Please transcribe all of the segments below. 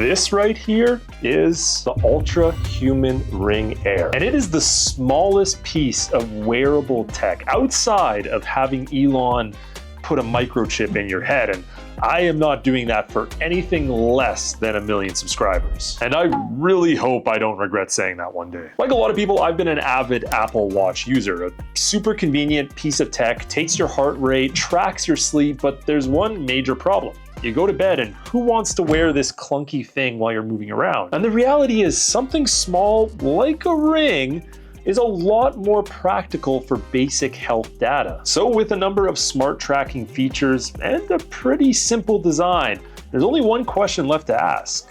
This right here is the Ultrahuman Ring Air, and it is the smallest piece of wearable tech outside of having Elon put a microchip in your head, and I am not doing that for anything less than 1 million subscribers. And I really hope I don't regret saying that one day. Like a lot of people, I've been an avid Apple Watch user. A super convenient piece of tech, takes your heart rate, tracks your sleep, but there's one major problem. You go to bed and who wants to wear this clunky thing while you're moving around? And the reality is something small like a ring is a lot more practical for basic health data. So with a number of smart tracking features and a pretty simple design, there's only one question left to ask.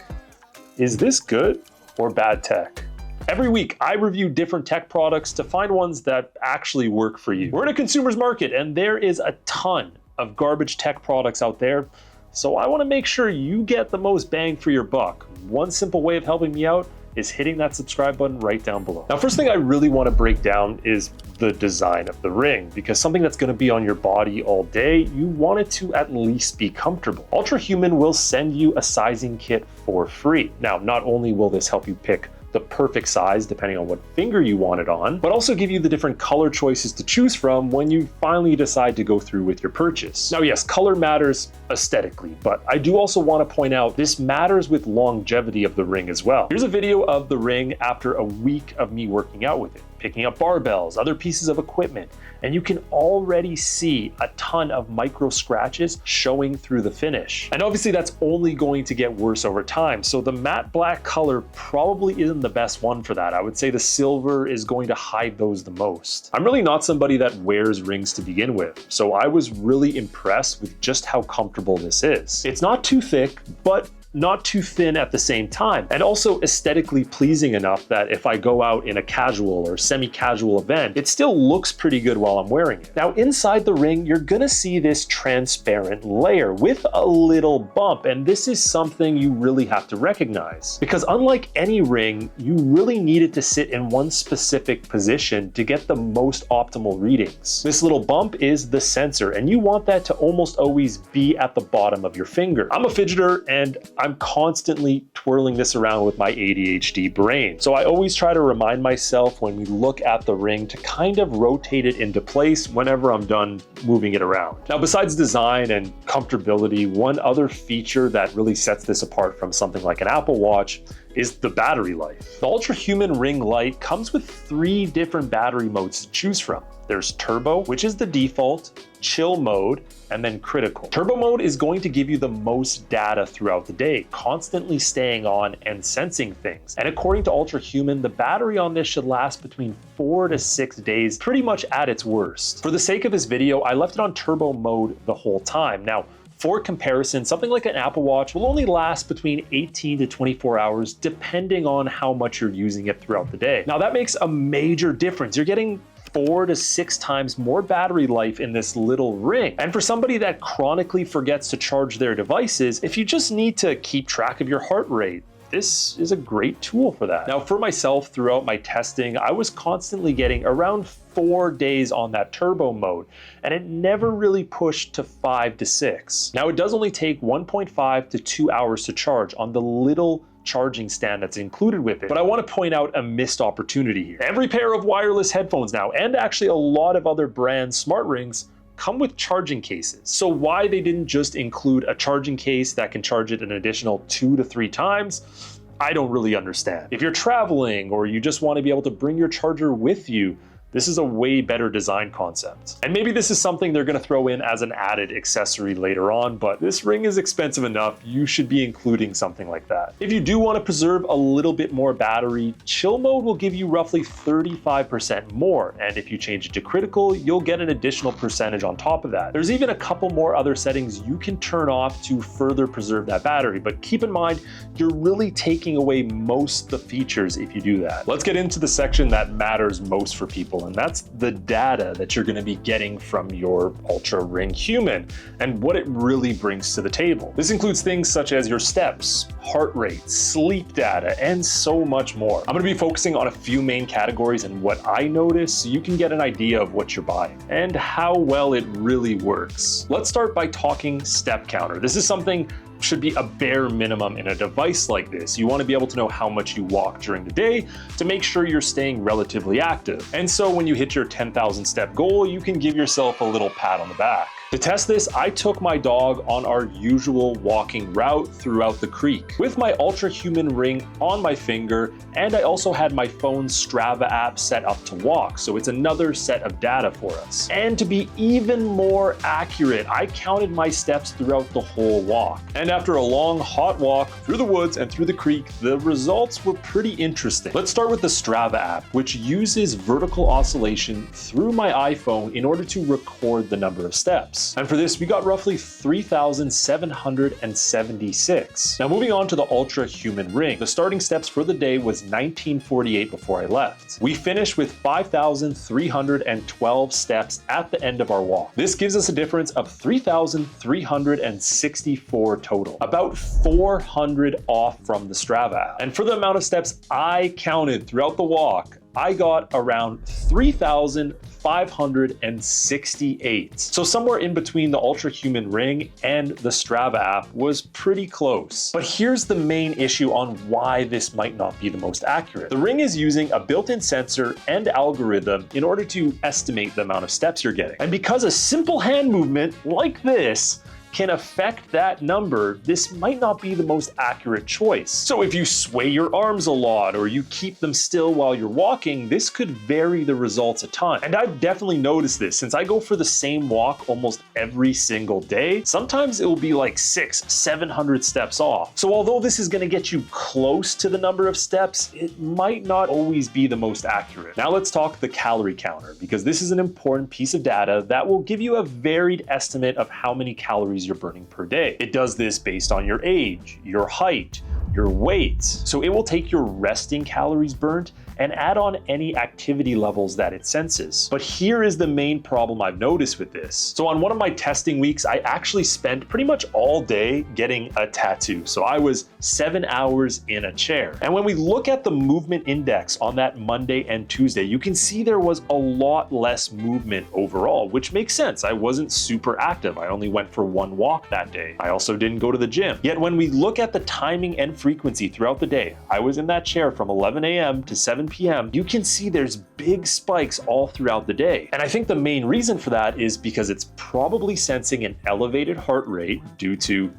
Is this good or bad tech? Every week, I review different tech products to find ones that actually work for you. We're in a consumer's market and there is a ton of garbage tech products out there. So I want to make sure you get the most bang for your buck. One simple way of helping me out is hitting that subscribe button right down below. Now, first thing I really want to break down is the design of the ring, because something that's going to be on your body all day, you want it to at least be comfortable. Ultrahuman will send you a sizing kit for free. Now, not only will this help you pick the perfect size depending on what finger you want it on, but also give you the different color choices to choose from when you finally decide to go through with your purchase. Now, yes, color matters aesthetically, but I do also want to point out this matters with longevity of the ring as well. Here's a video of the ring after a week of me working out with it, picking up barbells, other pieces of equipment, and you can already see a ton of micro scratches showing through the finish. And obviously that's only going to get worse over time, so the matte black color probably isn't the best one for that. I would say the silver is going to hide those the most. I'm really not somebody that wears rings to begin with, so I was really impressed with just how comfortable this is. It's not too thick, but not too thin at the same time, and also aesthetically pleasing enough that if I go out in a casual or semi-casual event, it still looks pretty good while I'm wearing it. Now, inside the ring, you're gonna see this transparent layer with a little bump, and this is something you really have to recognize, because unlike any ring, you really need it to sit in one specific position to get the most optimal readings. This little bump is the sensor, and you want that to almost always be at the bottom of your finger. I'm a fidgeter, and I'm constantly twirling this around with my ADHD brain. So I always try to remind myself when we look at the ring to kind of rotate it into place whenever I'm done moving it around. Now, besides design and comfortability, one other feature that really sets this apart from something like an Apple Watch is the battery life. The Ultrahuman Ring Lite comes with 3 different battery modes to choose from. There's Turbo, which is the default, Chill mode, and then Critical. Turbo mode is going to give you the most data throughout the day, constantly staying on and sensing things. And according to Ultrahuman, the battery on this should last between 4 to 6 days, pretty much at its worst. For the sake of this video, I left it on Turbo mode the whole time. Now, for comparison, something like an Apple Watch will only last between 18 to 24 hours, depending on how much you're using it throughout the day. Now, that makes a major difference. You're getting 4 to 6 times more battery life in this little ring. And for somebody that chronically forgets to charge their devices, if you just need to keep track of your heart rate, this is a great tool for that. Now, for myself, throughout my testing, I was constantly getting around 4 days on that turbo mode, and it never really pushed to 5 to 6. Now, it does only take 1.5 to 2 hours to charge on the little charging stand that's included with it. But I want to point out a missed opportunity here. Every pair of wireless headphones now, and actually a lot of other brand smart rings, come with charging cases. So why they didn't just include a charging case that can charge it an additional 2 to 3 times, I don't really understand. If you're traveling or you just want to be able to bring your charger with you, this is a way better design concept. And maybe this is something they're gonna throw in as an added accessory later on, but this ring is expensive enough, you should be including something like that. If you do wanna preserve a little bit more battery, chill mode will give you roughly 35% more. And if you change it to critical, you'll get an additional percentage on top of that. There's even a couple more other settings you can turn off to further preserve that battery, but keep in mind, you're really taking away most of the features if you do that. Let's get into the section that matters most for people, and that's the data that you're gonna be getting from your Ultrahuman and what it really brings to the table. This includes things such as your steps, heart rate, sleep data, and so much more. I'm gonna be focusing on a few main categories and what I notice so you can get an idea of what you're buying and how well it really works. Let's start by talking step counter. This is something should be a bare minimum in a device like this. You want to be able to know how much you walk during the day to make sure you're staying relatively active. And so when you hit your 10,000 step goal, you can give yourself a little pat on the back. To test this, I took my dog on our usual walking route throughout the creek with my Ultrahuman Ring on my finger, and I also had my phone's Strava app set up to walk, so it's another set of data for us. And to be even more accurate, I counted my steps throughout the whole walk. And after a long, hot walk through the woods and through the creek, the results were pretty interesting. Let's start with the Strava app, which uses vertical oscillation through my iPhone in order to record the number of steps. And for this, we got roughly 3,776. Now moving on to the Ultrahuman Ring, the starting steps for the day was 1948 before I left. We finished with 5,312 steps at the end of our walk. This gives us a difference of 3,364 total, about 400 off from the Strava app. And for the amount of steps I counted throughout the walk, I got around 3,568. So somewhere in between the Ultrahuman Ring and the Strava app was pretty close. But here's the main issue on why this might not be the most accurate. The Ring is using a built-in sensor and algorithm in order to estimate the amount of steps you're getting. And because a simple hand movement like this can affect that number, this might not be the most accurate choice. So if you sway your arms a lot or you keep them still while you're walking, this could vary the results a ton. And I've definitely noticed this since I go for the same walk almost every single day. Sometimes it will be like 600-700 steps off. So although this is going to get you close to the number of steps, it might not always be the most accurate. Now let's talk the calorie counter, because this is an important piece of data that will give you a varied estimate of how many calories you're burning per day. It does this based on your age, your height, your weight. So it will take your resting calories burnt and add on any activity levels that it senses. But here is the main problem I've noticed with this. So on one of my testing weeks, I actually spent pretty much all day getting a tattoo. So I was 7 hours in a chair. And when we look at the movement index on that Monday and Tuesday, you can see there was a lot less movement overall, which makes sense. I wasn't super active. I only went for one walk that day. I also didn't go to the gym. Yet when we look at the timing and frequency throughout the day, I was in that chair from 11 a.m. to 7 p.m., you can see there's big spikes all throughout the day. And I think the main reason for that is because it's probably sensing an elevated heart rate due to,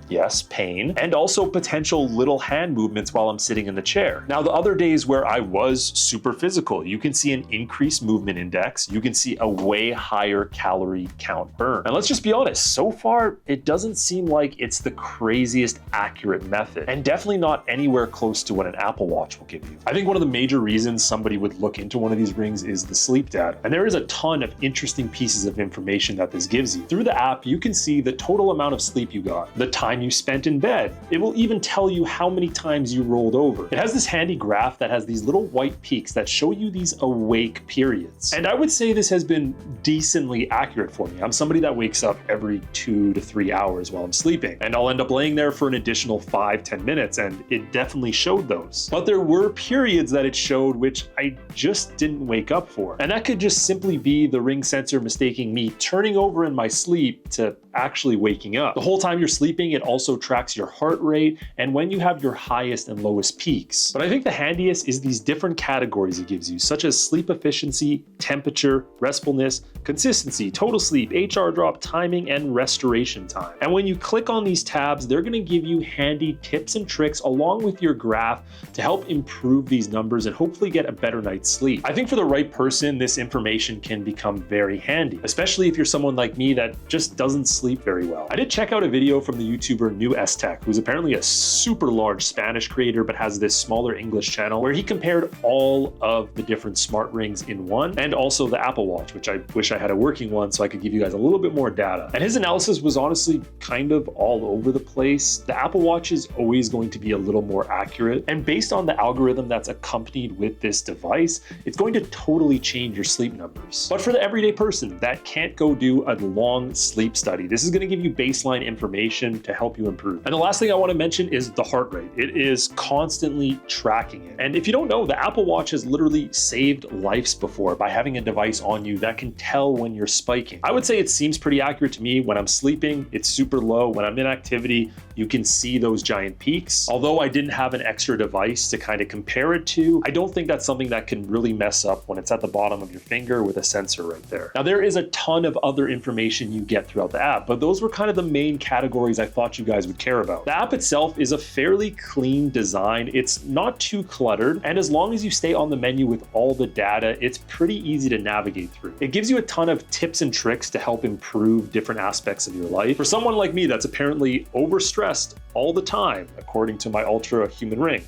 yes, pain, and also potential little hand movements while I'm sitting in the chair. Now, the other days where I was super physical, you can see an increased movement index. You can see a way higher calorie count burn. And let's just be honest, so far, it doesn't seem like it's the craziest accurate method, and definitely not anywhere close to what an Apple Watch will give you. I think one of the major reasons somebody would look into one of these rings is the sleep data. And there is a ton of interesting pieces of information that this gives you. Through the app, you can see the total amount of sleep you got, the time you spent in bed. It will even tell you how many times you rolled over. It has this handy graph that has these little white peaks that show you these awake periods. And I would say this has been decently accurate for me. I'm somebody that wakes up every 2 to 3 hours while I'm sleeping, and I'll end up laying there for an additional 5-10 minutes, and it definitely showed those. But there were periods that it showed which I just didn't wake up for. And that could just simply be the ring sensor mistaking me turning over in my sleep to actually waking up. The whole time you're sleeping, it also tracks your heart rate and when you have your highest and lowest peaks. But I think the handiest is these different categories it gives you, such as sleep efficiency, temperature, restfulness, consistency, total sleep, HR drop, timing, and restoration time. And when you click on these tabs, they're going to give you handy tips and tricks along with your graph to help improve these numbers and hopefully get a better night's sleep. I think for the right person, this information can become very handy, especially if you're someone like me that just doesn't sleep very well. I did check out a video from the YouTuber New Tech, who's apparently a super large Spanish creator but has this smaller English channel, where he compared all of the different smart rings in one, and also the Apple Watch, which I wish I had a working one so I could give you guys a little bit more data. And his analysis was honestly kind of all over the place. The Apple Watch is always going to be a little more accurate, and based on the algorithm that's accompanied with this device, it's going to totally change your sleep numbers. But for the everyday person that can't go do a long sleep study, this is going to give you baseline information to help you improve. And the last thing I want to mention is the heart rate. It is constantly tracking it. And if you don't know, the Apple Watch has literally saved lives before by having a device on you that can tell when you're spiking. I would say it seems pretty accurate to me. When I'm sleeping, it's super low. When I'm in activity, you can see those giant peaks. Although I didn't have an extra device to kind of compare it to, I don't think that's something that can really mess up when it's at the bottom of your finger with a sensor right there. Now, there is a ton of other information you get throughout the app, but those were kind of the main categories I thought you guys would care about. The app itself is a fairly clean design. It's not too cluttered, and as long as you stay on the menu with all the data, it's pretty easy to navigate through. It gives you a ton of tips and tricks to help improve different aspects of your life. For someone like me that's apparently overstressed all the time, according to my Ultrahuman Ring,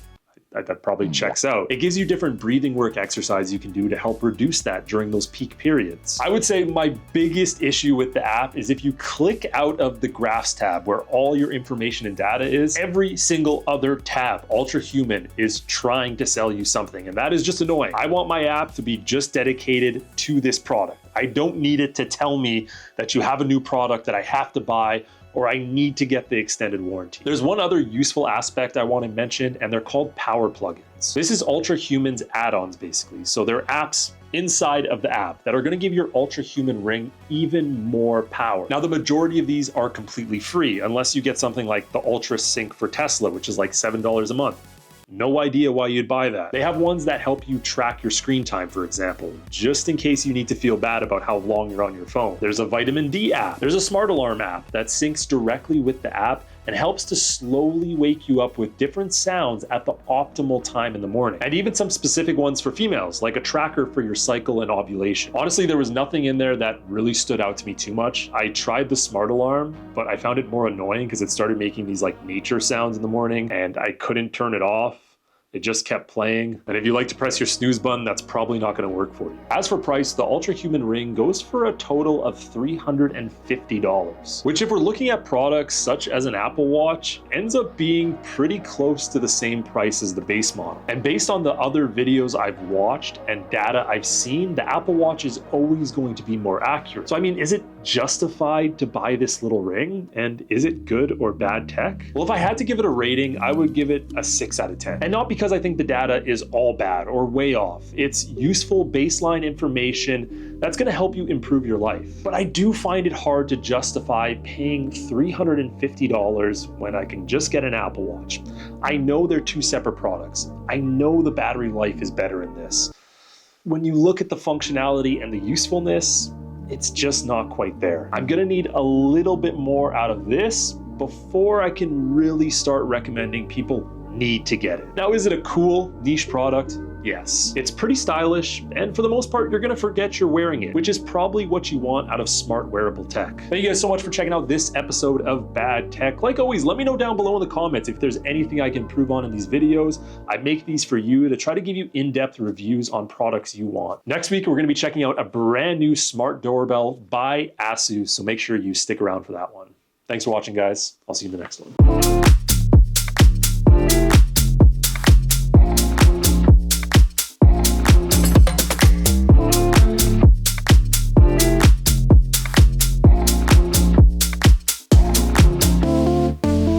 that probably checks out. It gives you different breathing work exercises you can do to help reduce that during those peak periods. I would say my biggest issue with the app is if you click out of the graphs tab where all your information and data is, every single other tab, Ultrahuman, is trying to sell you something, and that is just annoying. I want my app to be just dedicated to this product. I don't need it to tell me that you have a new product that I have to buy, or I need to get the extended warranty. There's one other useful aspect I want to mention, and they're called power plugins. This is Ultrahuman's add-ons, basically. So they're apps inside of the app that are going to give your Ultrahuman Ring even more power. Now, the majority of these are completely free, unless you get something like the Ultra Sync for Tesla, which is like $7 a month. No idea why you'd buy that. They have ones that help you track your screen time, for example, just in case you need to feel bad about how long you're on your phone. There's a vitamin D app. There's a smart alarm app that syncs directly with the app and helps to slowly wake you up with different sounds at the optimal time in the morning. And even some specific ones for females, like a tracker for your cycle and ovulation. Honestly, there was nothing in there that really stood out to me too much. I tried the smart alarm, but I found it more annoying because it started making these like nature sounds in the morning and I couldn't turn it off. It just kept playing. And if you like to press your snooze button, that's probably not gonna work for you. As for price, the Ultrahuman Ring goes for a total of $350, which if we're looking at products such as an Apple Watch, ends up being pretty close to the same price as the base model. And based on the other videos I've watched and data I've seen, the Apple Watch is always going to be more accurate. So I mean, is it justified to buy this little ring? And is it good or bad tech? Well, if I had to give it a rating, I would give it a 6 out of 10. And not because I think the data is all bad or way off. It's useful baseline information that's gonna help you improve your life. But I do find it hard to justify paying $350 when I can just get an Apple Watch. I know they're two separate products. I know the battery life is better in this. When you look at the functionality and the usefulness, it's just not quite there. I'm gonna need a little bit more out of this before I can really start recommending people need to get it. Now, is it a cool niche product? Yes. It's pretty stylish, and for the most part, you're gonna forget you're wearing it, which is probably what you want out of smart wearable tech. Thank you guys so much for checking out this episode of Bad Tech. Like always, let me know down below in the comments if there's anything I can improve on in these videos. I make these for you to try to give you in-depth reviews on products you want. Next week, we're gonna be checking out a brand new smart doorbell by Asus, so make sure you stick around for that one. Thanks for watching, guys. I'll see you in the next one.